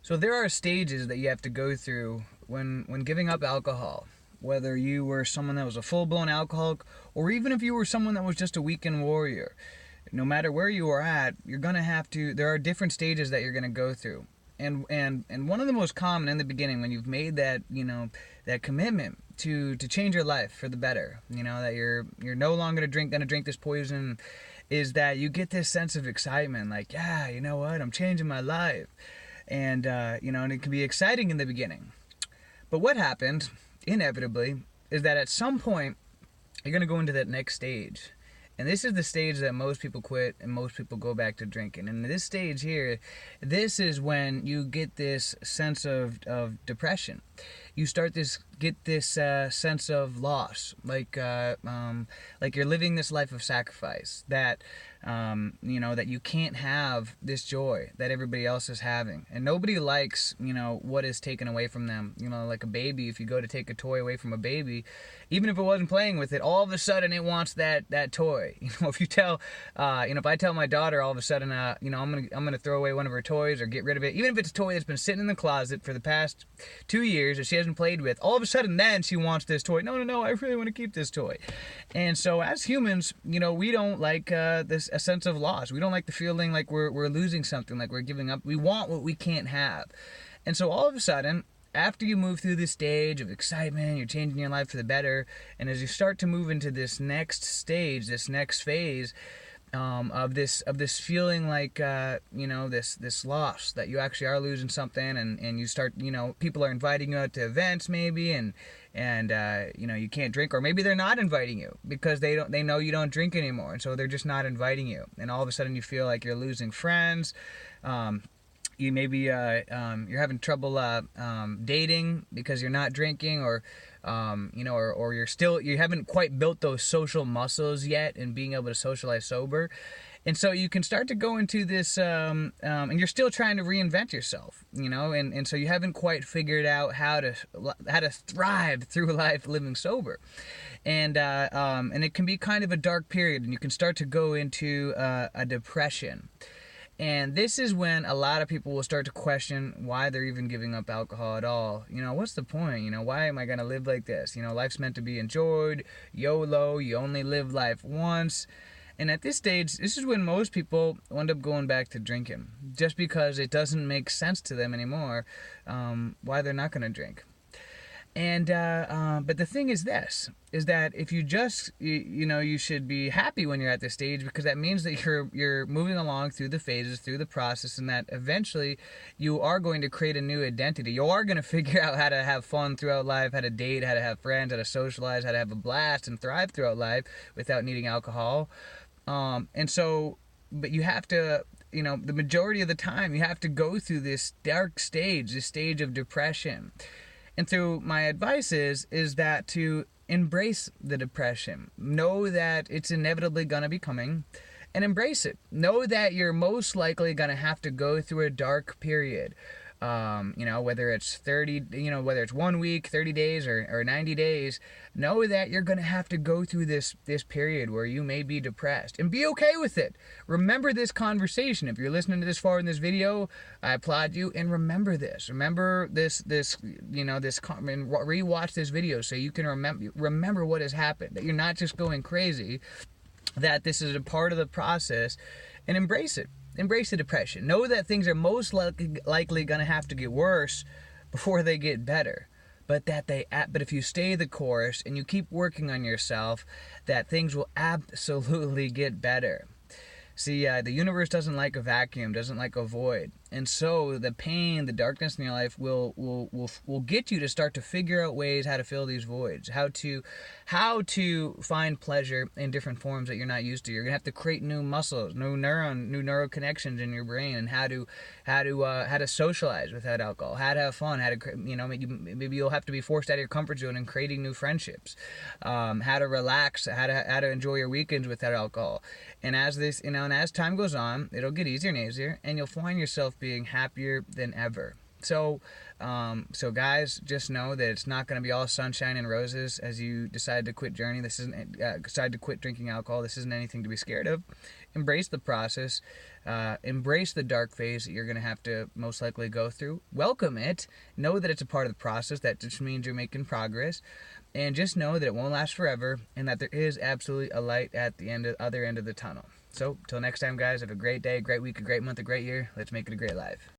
So there are stages that you have to go through when giving up alcohol. Whether you were someone that was a full-blown alcoholic, or even if you were someone that was just a weekend warrior, no matter where you are at, you're gonna have to. There are different stages that you're gonna go through, and one of the most common in the beginning, when you've made that that commitment to change your life for the better, that you're no longer gonna drink this poison, is that you get this sense of excitement, like, yeah, you know what, I'm changing my life, and and it can be exciting in the beginning. But what happened, inevitably, is that at some point you're gonna go into that next stage. And this is the stage that most people quit and most people go back to drinking. And this stage here, this is when you get this sense of depression. You start get this sense of loss, like you're living this life of sacrifice, that that you can't have this joy that everybody else is having, and nobody likes what is taken away from them. Like a baby, if you go to take a toy away from a baby, even if it wasn't playing with it, all of a sudden it wants that toy. If you tell, if I tell my daughter all of a sudden, I'm gonna throw away one of her toys or get rid of it, even if it's a toy that's been sitting in the closet for the past 2 years that she hasn't played with, all of a sudden then she wants this toy. No, I really want to keep this toy. And so as humans, we don't like this a sense of loss. We don't like the feeling like we're losing something, like we're giving up. We want what we can't have. And so all of a sudden, after you move through this stage of excitement, you're changing your life for the better, and as you start to move into this next stage, this next phase, of this feeling like this loss, that you actually are losing something, and you start, people are inviting you out to events maybe, and you can't drink, or maybe they're not inviting you because they know you don't drink anymore, and so they're just not inviting you, and all of a sudden you feel like you're losing friends. You maybe you're having trouble dating because you're not drinking, or or you haven't quite built those social muscles yet in being able to socialize sober. And so you can start to go into this, and you're still trying to reinvent yourself, and so you haven't quite figured out how to thrive through life living sober, and it can be kind of a dark period, and you can start to go into a depression. And this is when a lot of people will start to question why they're even giving up alcohol at all. What's the point? Why am I going to live like this? Life's meant to be enjoyed. YOLO, you only live life once. And at this stage, this is when most people end up going back to drinking, just because it doesn't make sense to them anymore why they're not going to drink. And but the thing is this, is that if you just you should be happy when you're at this stage, because that means that you're moving along through the phases, through the process, and that eventually you are going to create a new identity. You are going to figure out how to have fun throughout life, how to date, how to have friends, how to socialize, how to have a blast and thrive throughout life without needing alcohol. And so, but you have to, the majority of the time you have to go through this dark stage, this stage of depression. And so my advice is that to embrace the depression. Know that it's inevitably going to be coming, and embrace it. Know that you're most likely going to have to go through a dark period. Whether it's 30, whether it's 1 week, 30 days, or 90 days, know that you're going to have to go through this period where you may be depressed, and be okay with it. Remember this conversation. If you're listening to this far in this video, I applaud you, and remember this. Remember this, and rewatch this video so you can remember what has happened, that you're not just going crazy, that this is a part of the process, and embrace it. Embrace the depression. Know that things are most likely going to have to get worse before they get better. But if you stay the course and you keep working on yourself, that things will absolutely get better. See, the universe doesn't like a vacuum, doesn't like a void. And so the pain, the darkness in your life will get you to start to figure out ways how to fill these voids, how to find pleasure in different forms that you're not used to. You're gonna have to create new muscles, new neural connections in your brain, and how to socialize without alcohol, how to have fun, how to maybe you'll have to be forced out of your comfort zone and creating new friendships, how to relax, how to enjoy your weekends without alcohol. And as time goes on, it'll get easier and easier, and you'll find yourself being happier than ever. So guys, just know that it's not going to be all sunshine and roses as you decide to quit journey. This isn't decide to quit drinking alcohol. This isn't anything to be scared of. Embrace the process. Embrace the dark phase that you're going to have to most likely go through. Welcome it. Know that it's a part of the process. That just means you're making progress. And just know that it won't last forever, and that there is absolutely a light at the other end of the tunnel. So, till next time, guys, have a great day, great week, a great month, a great year. Let's make it a great life.